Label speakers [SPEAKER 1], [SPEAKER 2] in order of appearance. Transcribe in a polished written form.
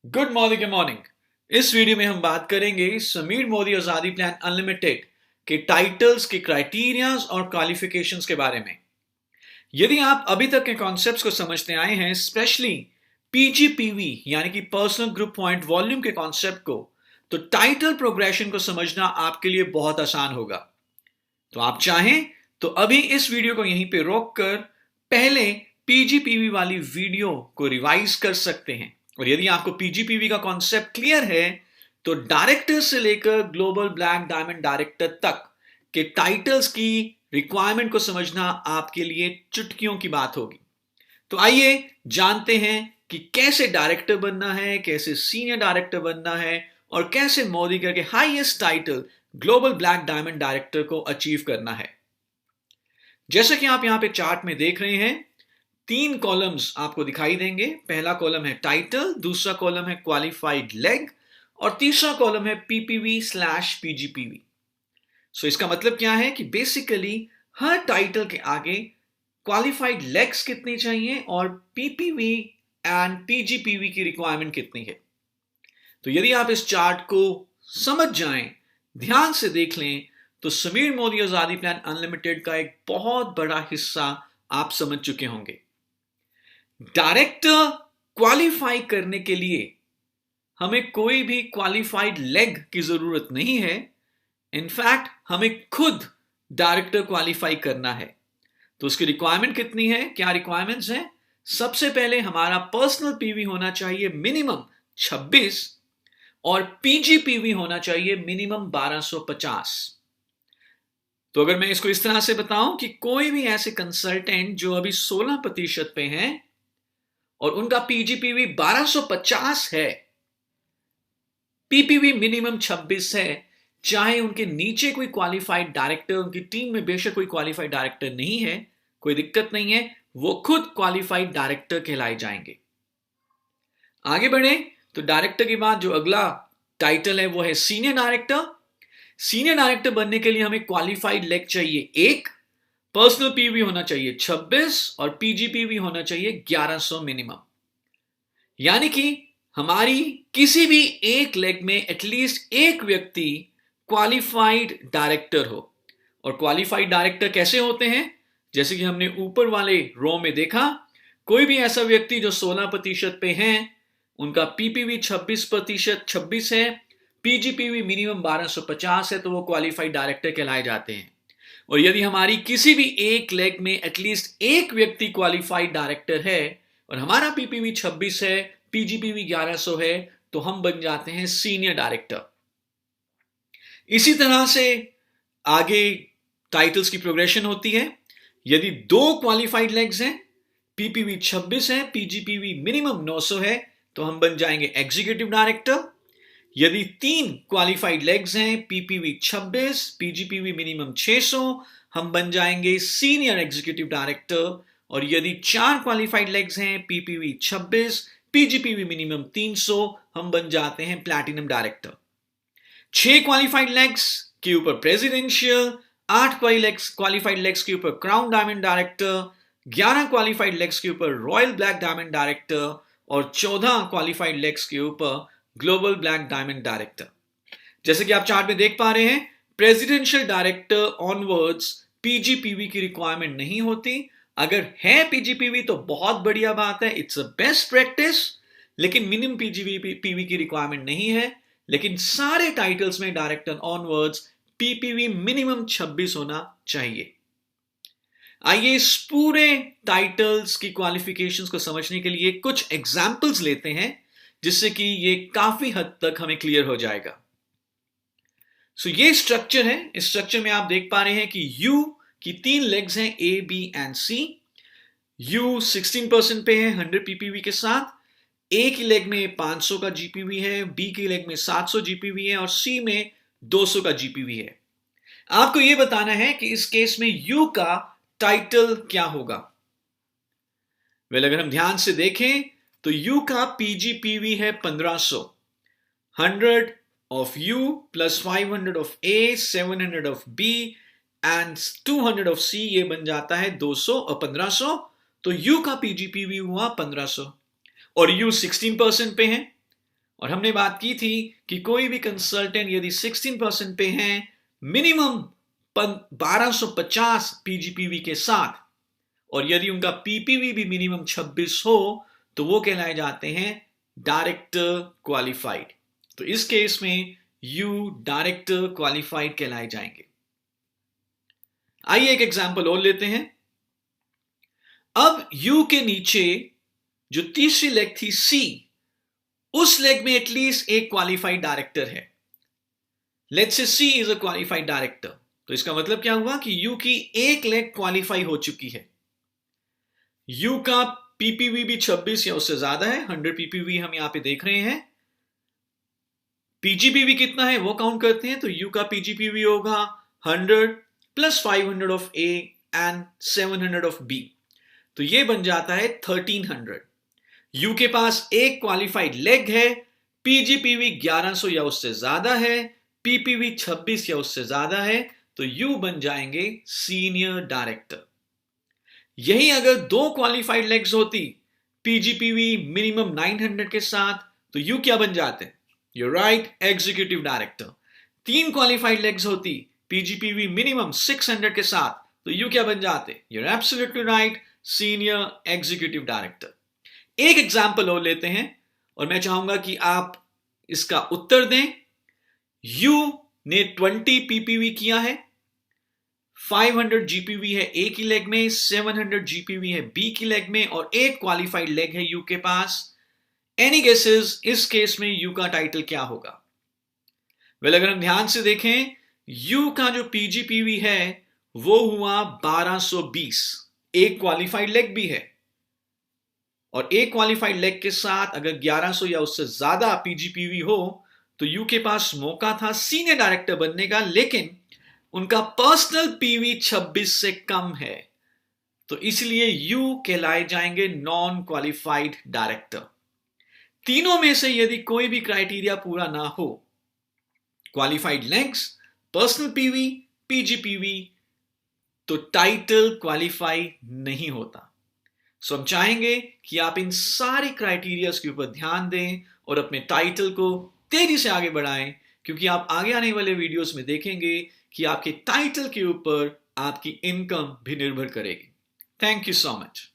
[SPEAKER 1] Good morning. इस video में हम बात करेंगे समीर मोदी आजादी प्लान अनलिमिटेड के टाइटल्स के क्राइटेरियाज और क्वालिफिकेशंस के बारे में। यदि आप अभी तक के कॉन्सेप्ट्स को समझते आए हैं, स्पेशली पीजीपीवी यानी कि पर्सनल ग्रुप पॉइंट वॉल्यूम के कॉन्सेप्ट को, तो टाइटल प्रोग्रेशन को समझना आपके लिए बहुत आसान होगा। तो आप चाहें तो अभी इस वीडियो को यहीं पे रोक कर पहले पीजीपीवी वाली वीडियो को रिवाइज कर सकते हैं। और यदि आपको पीजीपीवी का कॉन्सेप्ट क्लियर है तो डायरेक्टर से लेकर ग्लोबल ब्लैक डायमंड डायरेक्टर तक के टाइटल्स की रिक्वायरमेंट को समझना आपके लिए चुटकियों की बात होगी। तो आइए जानते हैं कि कैसे डायरेक्टर बनना है, कैसे सीनियर डायरेक्टर बनना है और कैसे मोदी के highest title global black diamond director को अचीव करना है। जैसे कि आप यहां पे चार्ट में देख रहे हैं, 3 कॉलम्स आपको दिखाई देंगे। पहला कॉलम है टाइटल, दूसरा कॉलम है क्वालिफाइड लेग और तीसरा कॉलम है पीपीवी स्लैश पीजीपीवी। सो इसका मतलब क्या है कि बेसिकली हर टाइटल के आगे क्वालिफाइड लेग्स कितनी चाहिए और पीपीवी एंड पीजीपीवी की रिक्वायरमेंट कितनी है। तो यदि आप इस चार्ट को समझ जाएं, ध्यान से देख लें, तो समीर मोदी आजादी प्लान अनलिमिटेड का एक बहुत बड़ा हिस्सा आप समझ चुके होंगे। डायरेक्टर क्वालिफाई करने के लिए हमें कोई भी क्वालिफाइड लेग की जरूरत नहीं है। इनफैक्ट हमें खुद डायरेक्टर क्वालिफाई करना है। तो उसकी रिक्वायरमेंट कितनी है, क्या रिक्वायरमेंट्स हैं? सबसे पहले हमारा पर्सनल पीवी होना चाहिए मिनिमम 26 और पीजीपीवी होना चाहिए मिनिमम 1250। तो अगर मैं इसको इस तरह से बताऊं कि कोई भी ऐसे कंसल्टेंट जो अभी 16% पे हैं और उनका पीजीपीवी 1250 है, पीपीवी मिनिमम 26 है, चाहे उनके नीचे कोई क्वालिफाइड डायरेक्टर, उनकी टीम में बेशक कोई क्वालिफाइड डायरेक्टर नहीं है, कोई दिक्कत नहीं है, वो खुद क्वालिफाइड डायरेक्टर कहलाए जाएंगे। आगे बढ़े तो डायरेक्टर के बाद जो अगला टाइटल है वो है सीनियर डायरेक्टर। सीनियर डायरेक्टर बनने के लिए हमें क्वालिफाइड लेग चाहिए 1, पर्सनल पीवी होना चाहिए 26 और पीजीपीवी होना चाहिए 1100 मिनिमम। यानी कि हमारी किसी भी एक लेग में एटलीस्ट एक व्यक्ति क्वालिफाइड डायरेक्टर हो। और क्वालिफाइड डायरेक्टर कैसे होते हैं? जैसे कि हमने ऊपर वाले रो में देखा, कोई भी ऐसा व्यक्ति जो 16% पे है, उनका पीपीवी 26% है, पीजीपीवी मिनिमम 1250 है, तो वो क्वालिफाइड डायरेक्टर कहलाए जाते हैं। और यदि हमारी किसी भी एक लेग में एटलीस्ट एक व्यक्ति क्वालिफाइड डायरेक्टर है और हमारा पीपीवी 26 है, पीजीपीवी 1100 है, तो हम बन जाते हैं सीनियर डायरेक्टर। इसी तरह से आगे टाइटल्स की प्रोग्रेशन होती है। यदि 2 क्वालिफाइड लेग्स हैं, पीपीवी 26 है, पीजीपीवी मिनिमम 900 है, तो हम बन जाएंगे एग्जीक्यूटिव डायरेक्टर। यदि 3 क्वालिफाइड लेग्स हैं, पीपीवी 26, पीजीपीवी मिनिमम 600, हम बन जाएंगे सीनियर एग्जीक्यूटिव डायरेक्टर। और यदि 4 क्वालिफाइड लेग्स हैं, पीपीवी 26, पीजीपीवी मिनिमम 300, हम बन जाते हैं प्लैटिनम डायरेक्टर। 6 क्वालिफाइड लेग्स के ऊपर प्रेसिडेंशियल, 8 क्वालिफाइड लेग्स के ऊपर crown diamond director, 11 qualified legs के ऊपर रॉयल ब्लैक डायमंड डायरेक्टर और 14 क्वालिफाइड लेग्स के ऊपर ग्लोबल ब्लैक डायमंड डायरेक्टर। जैसे कि आप चार्ट में देख पा रहे हैं, प्रेसिडेंशियल डायरेक्टर ऑनवर्ड्स पीजीपीवी की रिक्वायरमेंट नहीं होती। अगर है पीजीपीवी तो बहुत बढ़िया बात है, इट्स अ बेस्ट प्रैक्टिस, लेकिन मिनिमम पीजीपीवी की रिक्वायरमेंट नहीं है। लेकिन सारे टाइटल्स में डायरेक्टर ऑनवर्ड्स पीपीवी मिनिमम 26 होना चाहिए। आइए इस पूरे टाइटल्स की क्वालिफिकेशंस को समझने के लिए कुछ एग्जाम्पल्स लेते हैं, जिससे कि ये काफी हद तक हमें क्लियर हो जाएगा। सो ये स्ट्रक्चर है। इस स्ट्रक्चर में आप देख पा रहे हैं कि यू की 3 लेग्स हैं, ए, बी एंड सी। यू 16% पे है 100 पीपीवी के साथ। ए की लेग में 500 का जीपीवी है, बी की लेग में 700 जीपीवी है और सी में 200 का जीपीवी है। आपको यह बताना है कि इस केस में यू का टाइटल क्या होगा। वेल, अगर हम ध्यान से देखें तो यू का पीजीपीवी है 1500, 100 of u plus 500 of a, 700 of b and 200 of c, ये बन जाता है 200 और 1500। तो यू का पीजीपीवी हुआ 1500 और यू 16% पे है। और हमने बात की थी कि कोई भी कंसल्टेंट यदि 16% पे हैं मिनिमम 1250 पीजीपीवी के साथ, और यदि उनका पीपीवी भी मिनिमम 26 हो, तो वो कहलाए जाते हैं डायरेक्टर क्वालिफाइड। तो इस केस में यू डायरेक्टर क्वालिफाइड कहलाए जाएंगे। आइए एक एग्जांपल और लेते हैं। अब यू के नीचे जो तीसरी लेग थी सी, उस लेग में एटलीस्ट एक क्वालिफाइड डायरेक्टर है। Let's say C is a qualified director, तो इसका मतलब क्या हुआ कि यू की एक लेग क्वालिफाई हो चुकी है। यू का पीपीवी भी 26 या उससे ज्यादा है, 100 पीपीवी हम यहां पे देख रहे हैं। पीजीपीवी कितना है वो काउंट करते हैं, तो यू का पीजीपीवी होगा 100 plus 500 of A and 700 of B, तो ये बन जाता है 1300। यू के पास एक क्वालिफाइड लेग है, पीजीपीवी 1100 या उससे ज्यादा है, पीपीवी 26 या उससे ज्यादा है, तो यू बन जाएंगे सीनियर डायरेक्टर। यही अगर दो क्वालिफाइड लेग्स होती, पीजीपीवी मिनिमम 900 के साथ, तो यू क्या बन जाते? You right, executive director. तीन क्वालिफाइड लेग्स होती, पीजीपीवी मिनिमम 600 के साथ, तो यू क्या बन जाते? You're absolutely right, senior executive director. एक एग्जाम्पल और लेते हैं और मैं चाहूंगा कि आप इसका उत्तर दें। यू ने 20 पीपीवी किया है, 500 जीपीवी है ए की लेग में, 700 जीपीवी है बी की लेग में, और एक क्वालिफाइड लेग है यू के पास। एनी गेसेस इस केस में यू का टाइटल क्या होगा? वेल, अगर हम ध्यान से देखें, यू का जो पीजीपीवी है वो हुआ 1220, एक क्वालिफाइड लेग भी है, और एक क्वालिफाइड लेग के साथ अगर 1100 या उससे ज्यादा पीजीपीवी हो, तो यू के पास मौका था सीनियर डायरेक्टर बनने का, लेकिन उनका पर्सनल पीवी 26 से कम है, तो इसलिए यू कहलाए जाएंगे नॉन क्वालिफाइड डायरेक्टर। तीनों में से यदि कोई भी क्राइटेरिया पूरा ना हो, क्वालिफाइड लेग्स, पर्सनल पीवी, पीजीपीवी, तो टाइटल क्वालिफाई नहीं होता। सो हम चाहेंगे कि आप इन सारे क्राइटेरियाज के ऊपर ध्यान दें और अपने टाइटल को तेजी से आगे बढ़ाएं, क्योंकि आप आगे आने वाले वीडियोस में देखेंगे कि आपके टाइटल के ऊपर आपकी इनकम भी निर्भर करेगी। Thank you so much.